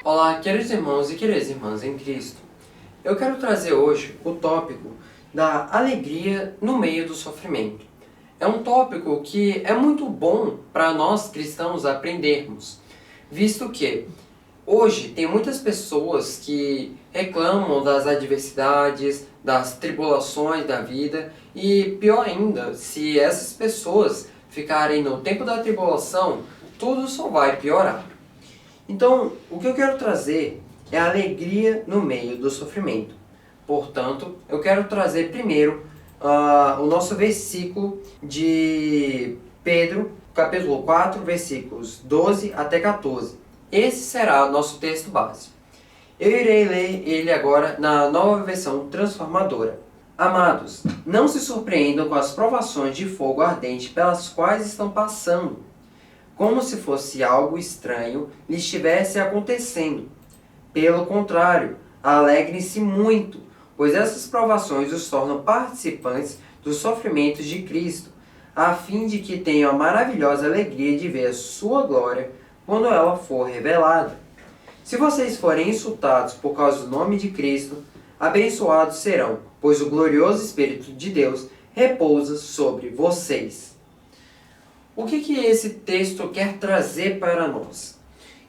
Olá, queridos irmãos e queridas irmãs em Cristo. Eu quero trazer hoje o tópico da alegria no meio do sofrimento. É um tópico que é muito bom para nós cristãos aprendermos, visto que hoje tem muitas pessoas que reclamam das adversidades, das tribulações da vida e, pior ainda, se essas pessoas ficarem no tempo da tribulação, tudo só vai piorar. Então, o que eu quero trazer é a alegria no meio do sofrimento. Portanto, eu quero trazer primeiro o nosso versículo de Pedro, capítulo 4, versículos 12 até 14. Esse será o nosso texto base. Eu irei ler ele agora na nova versão transformadora. Amados, não se surpreendam com as provações de fogo ardente pelas quais estão passando, como se fosse algo estranho lhe estivesse acontecendo. Pelo contrário, alegrem-se muito, pois essas provações os tornam participantes dos sofrimentos de Cristo, a fim de que tenham a maravilhosa alegria de ver a sua glória quando ela for revelada. Se vocês forem insultados por causa do nome de Cristo, abençoados serão, pois o glorioso Espírito de Deus repousa sobre vocês. O que esse texto quer trazer para nós?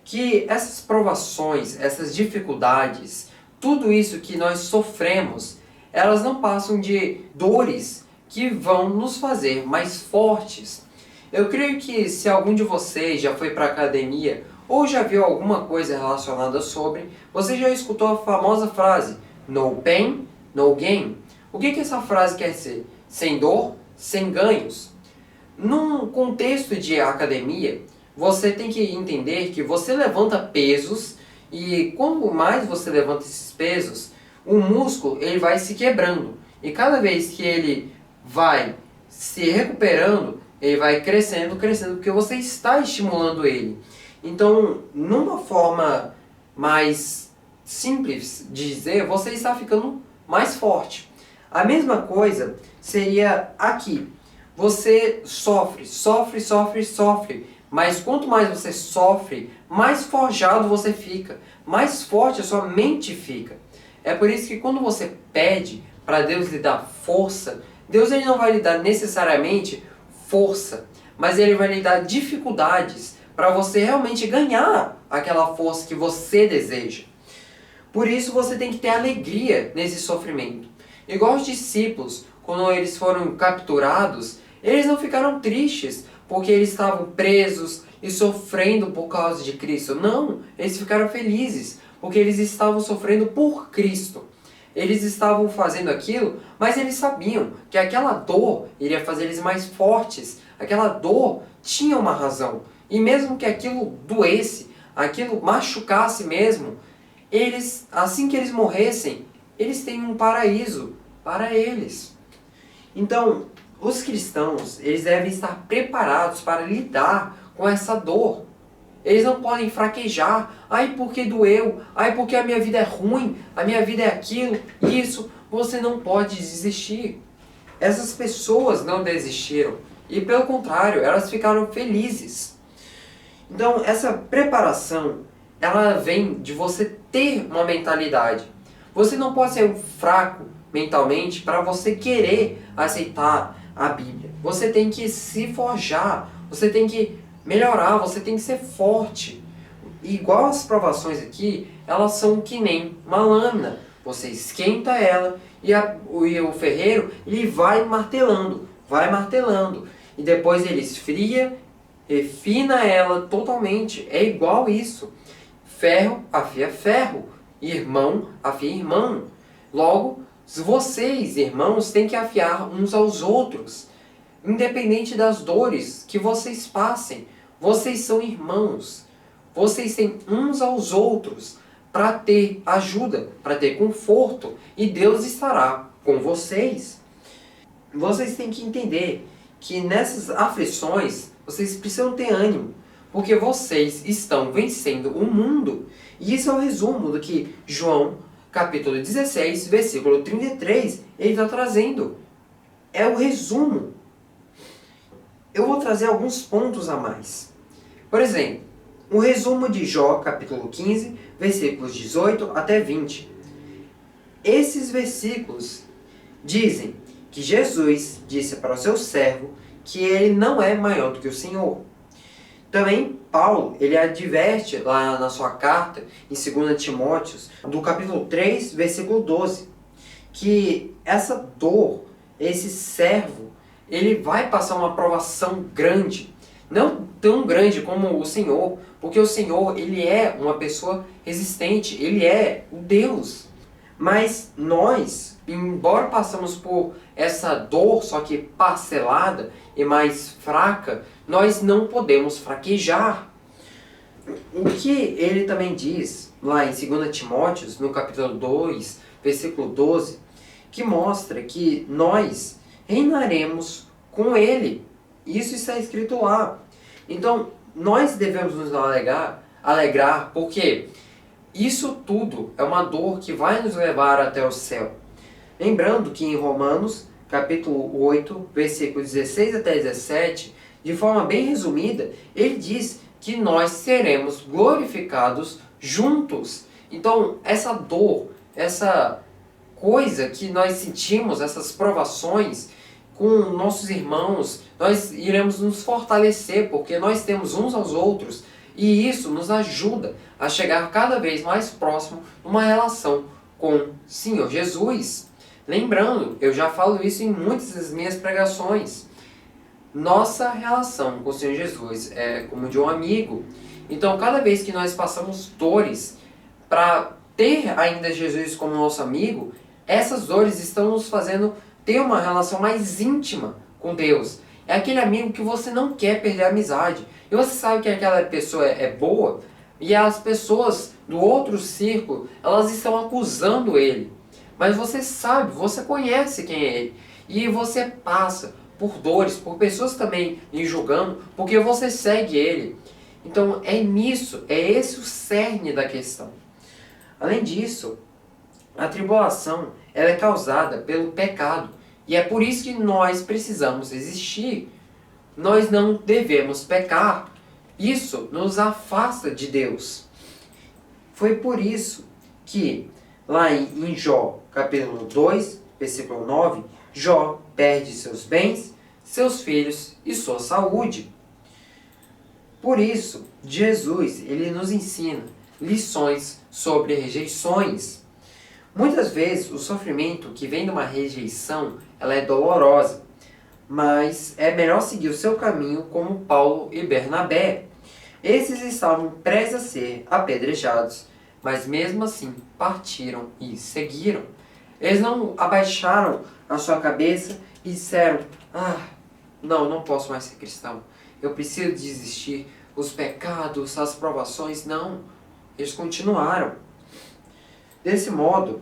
Que essas provações, essas dificuldades, tudo isso que nós sofremos, elas não passam de dores que vão nos fazer mais fortes. Eu creio que se algum de vocês já foi para a academia ou já viu alguma coisa relacionada sobre, você já escutou a famosa frase "No pain, no gain". O que essa frase quer dizer? Sem dor, sem ganhos. Num contexto de academia, você tem que entender que você levanta pesos e quanto mais você levanta esses pesos, o músculo ele vai se quebrando. E cada vez que ele vai se recuperando, ele vai crescendo, porque você está estimulando ele. Então, numa forma mais simples de dizer, você está ficando mais forte. A mesma coisa seria aqui. Você sofre, mas quanto mais você sofre, mais forjado você fica, mais forte a sua mente fica. É por isso que quando você pede para Deus lhe dar força, Deus ele não vai lhe dar necessariamente força, mas ele vai lhe dar dificuldades para você realmente ganhar aquela força que você deseja. Por isso você tem que ter alegria nesse sofrimento. Igual os discípulos, quando eles foram capturados, eles não ficaram tristes porque eles estavam presos e sofrendo por causa de Cristo. Não, eles ficaram felizes porque eles estavam sofrendo por Cristo. Eles estavam fazendo aquilo, mas eles sabiam que aquela dor iria fazer eles mais fortes. Aquela dor tinha uma razão. E mesmo que aquilo doesse, aquilo machucasse mesmo, eles, assim que eles morressem, eles têm um paraíso para eles. Então, os cristãos, eles devem estar preparados para lidar com essa dor. Eles não podem fraquejar. Ai, porque doeu. Ai, porque a minha vida é ruim. A minha vida é aquilo. Isso. Você não pode desistir. Essas pessoas não desistiram. E pelo contrário, elas ficaram felizes. Então, essa preparação, ela vem de você ter uma mentalidade. Você não pode ser um fraco mentalmente para você querer aceitar a Bíblia. Você tem que se forjar, você tem que melhorar, você tem que ser forte. E igual as provações aqui, elas são que nem uma lâmina. Você esquenta ela e o ferreiro ele vai martelando. E depois ele esfria, refina ela totalmente. É igual isso. Ferro afia ferro, irmão afia irmão. Logo, vocês, irmãos, têm que afiar uns aos outros, independente das dores que vocês passem. Vocês são irmãos. Vocês têm uns aos outros para ter ajuda, para ter conforto, e Deus estará com vocês. Vocês têm que entender que nessas aflições, vocês precisam ter ânimo, porque vocês estão vencendo o mundo. E isso é o resumo do que João capítulo 16, versículo 33, ele está trazendo. É o resumo. Eu vou trazer alguns pontos a mais. Por exemplo, Um resumo de Jó, capítulo 15, versículos 18 até 20. Esses versículos dizem que Jesus disse para o seu servo que ele não é maior do que o Senhor. Também Paulo, ele adverte lá na sua carta, em 2 Timóteo, do capítulo 3, versículo 12, que essa dor, esse servo, ele vai passar uma provação grande, não tão grande como o Senhor, porque o Senhor, ele é uma pessoa resistente, ele é o Deus. Mas nós, embora passamos por essa dor, só que parcelada e mais fraca, nós não podemos fraquejar. O que ele também diz lá em 2 Timóteo, no capítulo 2, versículo 12, que mostra que nós reinaremos com ele. Isso está escrito lá. Então, nós devemos nos alegrar, porque isso tudo é uma dor que vai nos levar até o céu. Lembrando que em Romanos, capítulo 8, versículos 16 até 17, de forma bem resumida, ele diz que nós seremos glorificados juntos. Então, essa dor, essa coisa que nós sentimos, essas provações com nossos irmãos, nós iremos nos fortalecer, porque nós temos uns aos outros, e isso nos ajuda a chegar cada vez mais próximo numa relação com o Senhor Jesus. Lembrando, eu já falo isso em muitas das minhas pregações, nossa relação com o Senhor Jesus é como de um amigo. Então, cada vez que nós passamos dores para ter ainda Jesus como nosso amigo, essas dores estão nos fazendo ter uma relação mais íntima com Deus. É aquele amigo que você não quer perder a amizade. E você sabe que aquela pessoa é boa, e as pessoas do outro círculo, elas estão acusando ele. Mas você sabe, você conhece quem é ele. E você passa por dores, por pessoas também lhe julgando, porque você segue ele. Então é nisso, é esse o cerne da questão. Além disso, a tribulação ela é causada pelo pecado. E é por isso que nós precisamos existir. Nós não devemos pecar. Isso nos afasta de Deus. Foi por isso que, lá em Jó, capítulo 2, versículo 9, Jó perde seus bens, seus filhos e sua saúde. Por isso, Jesus ele nos ensina lições sobre rejeições. Muitas vezes, o sofrimento que vem de uma rejeição, ela é dolorosa, mas é melhor seguir o seu caminho como Paulo e Bernabé. Esses estavam prestes a ser apedrejados, mas mesmo assim partiram e seguiram. Eles não abaixaram a sua cabeça e disseram, não posso mais ser cristão, eu preciso desistir, os pecados, as provações, não. Eles continuaram. Desse modo,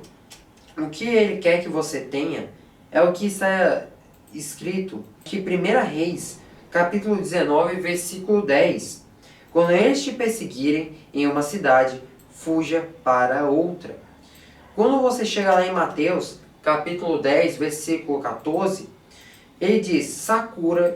o que ele quer que você tenha é o que está escrito que 1 Reis, capítulo 19, versículo 10. Quando eles te perseguirem em uma cidade, fuja para outra. Quando você chega lá em Mateus, capítulo 10, versículo 14, ele diz,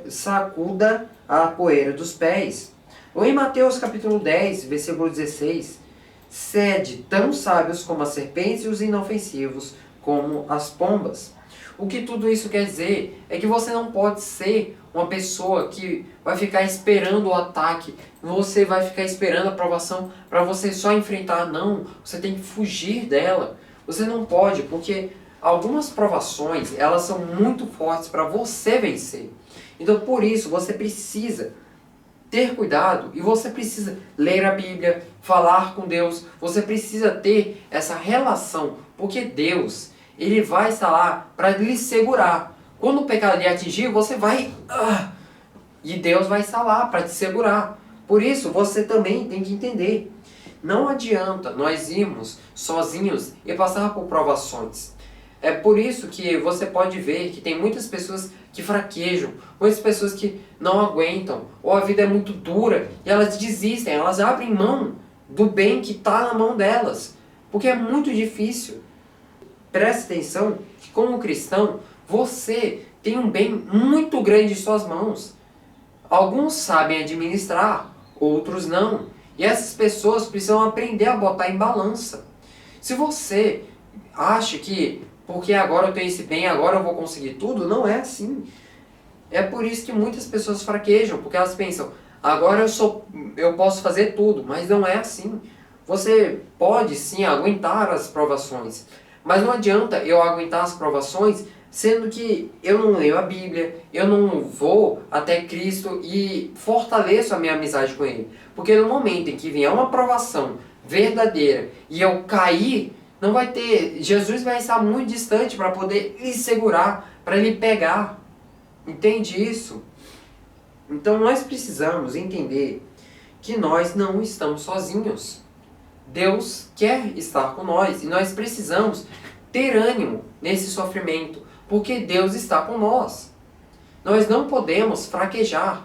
sacuda a poeira dos pés. Ou em Mateus, capítulo 10, versículo 16, sede tão sábios como as serpentes e os inofensivos como as pombas. O que tudo isso quer dizer é que você não pode ser uma pessoa que vai ficar esperando o ataque, você vai ficar esperando a aprovação para você só enfrentar. Não, você tem que fugir dela. Você não pode, porque algumas provações, elas são muito fortes para você vencer. Então, por isso, você precisa ter cuidado e você precisa ler a Bíblia, falar com Deus, você precisa ter essa relação, porque Deus, ele vai estar lá para lhe segurar. Quando o pecado lhe atingir, você vai... e Deus vai estar lá para te segurar. Por isso, você também tem que entender. Não adianta nós irmos sozinhos e passar por provações. É por isso que você pode ver que tem muitas pessoas que fraquejam, muitas pessoas que não aguentam, ou a vida é muito dura e elas desistem, elas abrem mão do bem que está na mão delas, porque é muito difícil. Preste atenção que como cristão, você tem um bem muito grande em suas mãos. Alguns sabem administrar, outros não. E essas pessoas precisam aprender a botar em balança. Se você acha que porque agora eu tenho esse bem, agora eu vou conseguir tudo, não é assim. É por isso que muitas pessoas fraquejam, porque elas pensam, agora eu posso fazer tudo, mas não é assim. Você pode sim aguentar as provações, mas não adianta eu aguentar as provações sendo que eu não leio a Bíblia, eu não vou até Cristo e fortaleço a minha amizade com Ele. Porque no momento em que vier uma provação verdadeira e eu cair, não vai ter, Jesus vai estar muito distante para poder lhe segurar, para lhe pegar. Entende isso? Então nós precisamos entender que nós não estamos sozinhos. Deus quer estar com nós e nós precisamos ter ânimo nesse sofrimento, porque Deus está com nós. Nós não podemos fraquejar.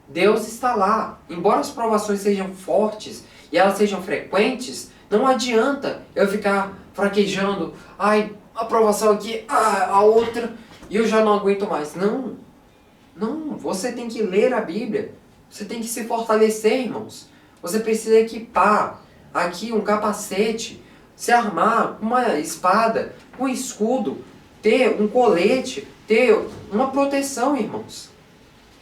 Deus está lá. Embora as provações sejam fortes e elas sejam frequentes, não adianta eu ficar fraquejando. Ai, a provação aqui, a outra, e eu já não aguento mais. Não. Não, você tem que ler a Bíblia. Você tem que se fortalecer, irmãos. Você precisa equipar aqui um capacete, se armar com uma espada, com um escudo, ter um colete, ter uma proteção, irmãos.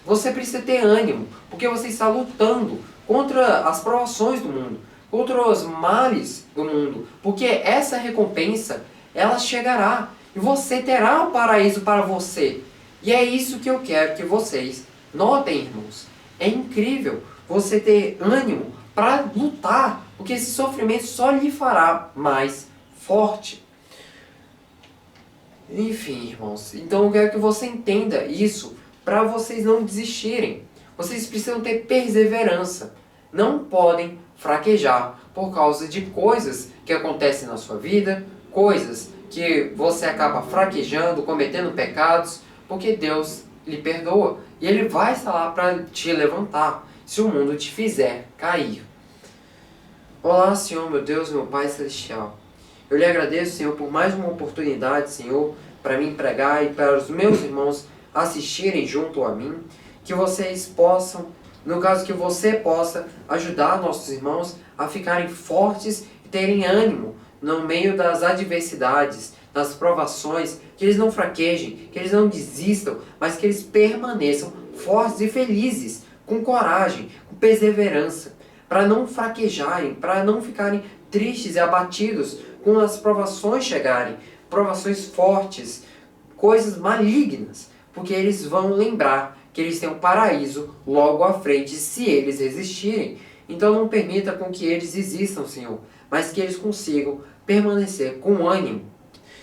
Você precisa ter ânimo, porque você está lutando contra as provações do mundo, contra os males do mundo, porque essa recompensa, ela chegará, e você terá o paraíso para você. E é isso que eu quero que vocês notem, irmãos. É incrível você ter ânimo para lutar, porque esse sofrimento só lhe fará mais forte. Enfim, irmãos, então eu quero que você entenda isso para vocês não desistirem. Vocês precisam ter perseverança. Não podem fraquejar por causa de coisas que acontecem na sua vida, coisas que você acaba fraquejando, cometendo pecados, porque Deus lhe perdoa. E Ele vai estar lá para te levantar, se o mundo te fizer cair. Olá, Senhor, meu Deus, meu Pai Celestial. Eu lhe agradeço, Senhor, por mais uma oportunidade, Senhor, para mim pregar e para os meus irmãos assistirem junto a mim. Que vocês possam, no caso que você possa, ajudar nossos irmãos a ficarem fortes e terem ânimo no meio das adversidades, das provações, que eles não fraquejem, que eles não desistam, mas que eles permaneçam fortes e felizes, com coragem, com perseverança, para não fraquejarem, para não ficarem tristes e abatidos quando as provações chegarem, provações fortes, coisas malignas, porque eles vão lembrar que eles têm um paraíso logo à frente se eles resistirem. Então não permita com que eles desistam, Senhor, mas que eles consigam permanecer com ânimo.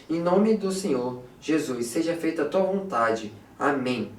Em nome do Senhor Jesus, seja feita a tua vontade. Amém.